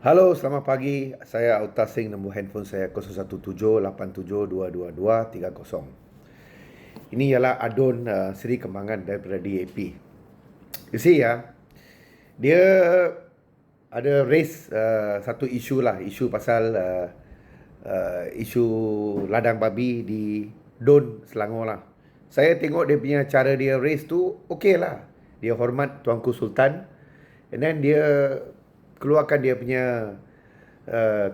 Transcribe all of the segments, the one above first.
Halo, selamat pagi. Saya Autas Singh, nombor handphone saya 0178722230. Ini ialah adun Seri Kembangan daripada DAP. You see ya, dia ada raise satu isu lah, isu pasal isu ladang babi di Don, Selangor lah. Saya tengok dia punya cara dia raise tu okey lah. Dia hormat Tuanku Sultan, and then dia keluarkan dia punya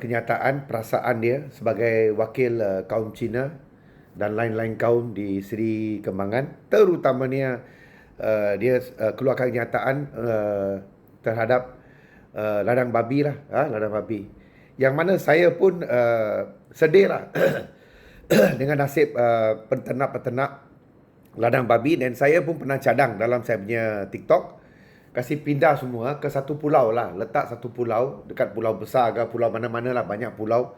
kenyataan, perasaan dia sebagai wakil kaum Cina dan lain-lain kaum di Seri Kembangan, terutamanya dia keluarkan kenyataan terhadap ladang babi lah, ladang babi. Yang mana saya pun sedih lah dengan nasib peternak-peternak ladang babi, dan saya pun pernah cadang dalam saya punya TikTok, kasih pindah semua ke satu pulau lah, letak satu pulau dekat pulau besar ke pulau mana-mana lah, banyak pulau.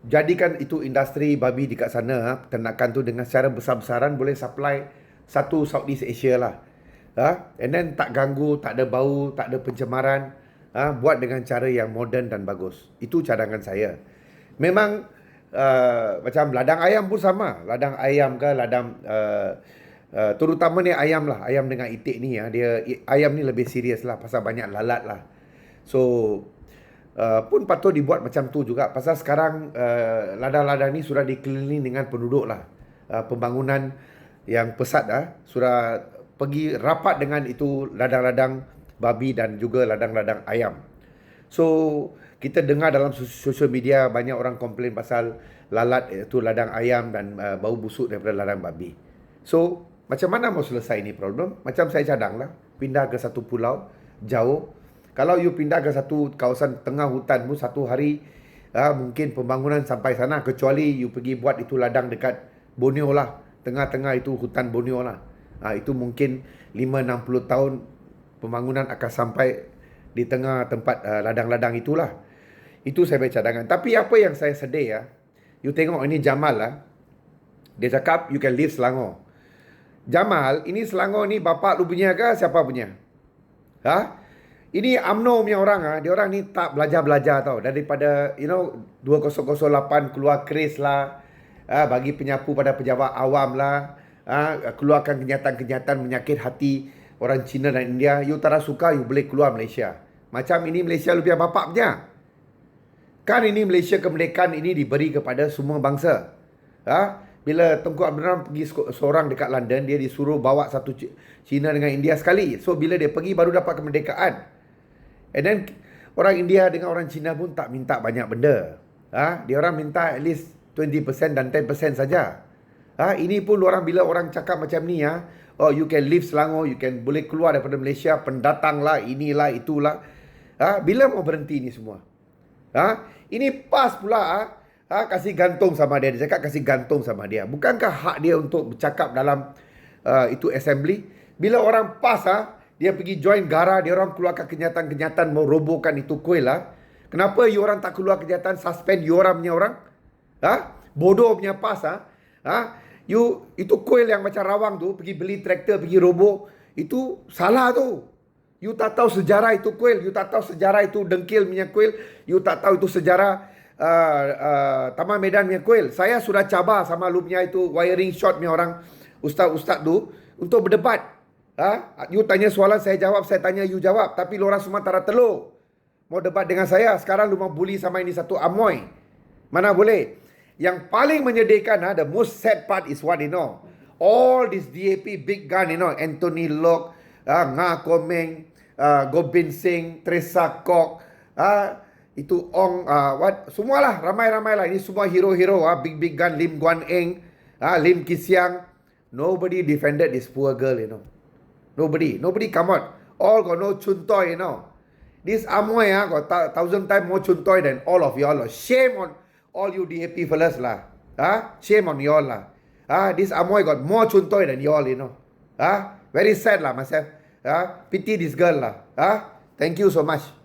Jadikan itu industri babi dekat sana, peternakan tu dengan secara besar-besaran boleh supply satu Southeast Asia lah. And then tak ganggu, tak ada bau, tak ada pencemaran. Buat dengan cara yang moden dan bagus. Itu cadangan saya. Memang macam ladang ayam pun sama. Ladang ayam ke ladang terutama ni ayam lah, ayam dengan itik ni dia ayam ni lebih serius lah pasal banyak lalat lah. So pun patut dibuat macam tu juga, pasal sekarang ladang-ladang ni sudah dikelilingi dengan penduduk lah. Pembangunan yang pesat sudah pergi rapat dengan itu ladang-ladang babi dan juga ladang-ladang ayam. So kita dengar dalam sosial media banyak orang komplain pasal lalat itu ladang ayam dan bau busuk daripada ladang babi. So macam mana mau selesai ini problem? Macam saya cadang lah, pindah ke satu pulau jauh. Kalau you pindah ke satu kawasan tengah hutan pun, satu hari mungkin pembangunan sampai sana, kecuali you pergi buat itu ladang dekat Borneo lah, tengah-tengah itu hutan Borneo lah. Itu mungkin 5-60 tahun pembangunan akan sampai di tengah tempat ladang-ladang itulah. Itu saya beri cadangan. Tapi apa yang saya sedih you tengok ini Jamal lah. Dia cakap you can leave Selangor. Jamal, ini Selangor ni bapak lu punya ke siapa punya? Ini UMNO punya orang dia orang ni tak belajar-belajar tau. Daripada 2008 keluar kes lah, bagi penyapu pada pejabat awam lah, keluarkan kenyataan-kenyataan menyakit hati orang Cina dan India. You tak suka, you boleh keluar Malaysia. Macam ini Malaysia lu punya bapak punya. Kan ini Malaysia kemerdekaan ini diberi kepada semua bangsa. Bila Tunku Abdul Rahman pergi seorang dekat London, dia disuruh bawa satu Cina dengan India sekali. So bila dia pergi baru dapat kemerdekaan. And then orang India dengan orang Cina pun tak minta banyak benda. Dia orang minta at least 20% dan 10% saja. Ini pun orang bila orang cakap macam ni oh you can leave Selangor, you can boleh keluar daripada Malaysia, pendatang lah, inilah, itulah. Bila mau berhenti ni semua? Ini pas pula kasih gantung sama dia. Dia cakap kasih gantung sama dia. Bukankah hak dia untuk bercakap dalam itu assembly? Bila orang pas dia pergi join gara, dia orang keluarkan kenyataan-kenyataan mau robohkan itu kuil lah. Kenapa you orang tak keluar kenyataan suspend you orang punya orang? Bodoh punya pas you itu kuil yang macam rawang tu, pergi beli traktor, pergi roboh, itu salah tu. You tak tahu sejarah itu kuil, you tak tahu sejarah itu dengkil punya kuil, you tak tahu itu sejarah Taman Medan punya kuil. Saya sudah cabar sama lu punya itu wiring shot punya orang ustaz-ustaz tu untuk berdebat. You tanya soalan, saya jawab, saya tanya, you jawab. Tapi lu orang semua tak ada telur mau debat dengan saya. Sekarang lu mau bully sama ini satu amoy. Mana boleh. Yang paling menyedihkan, the most sad part is what you know. All this DAP big gun, Anthony Lok, Nga Komeng, Gobind Singh, Teresa Kok, itu Ong, semualah, ramai-ramai lah. Ini semua hero-hero, big gun, Lim Guan Eng, Lim Kisiang. Nobody defended this poor girl, Nobody come out. All got no chuntoy, This Amoy got 1,000 times more chuntoy than all of y'all. Shame on all you DAP fellas lah. Shame on y'all lah. This Amoy got more chuntoy than y'all, Very sad lah myself. Pity this girl lah. Thank you so much.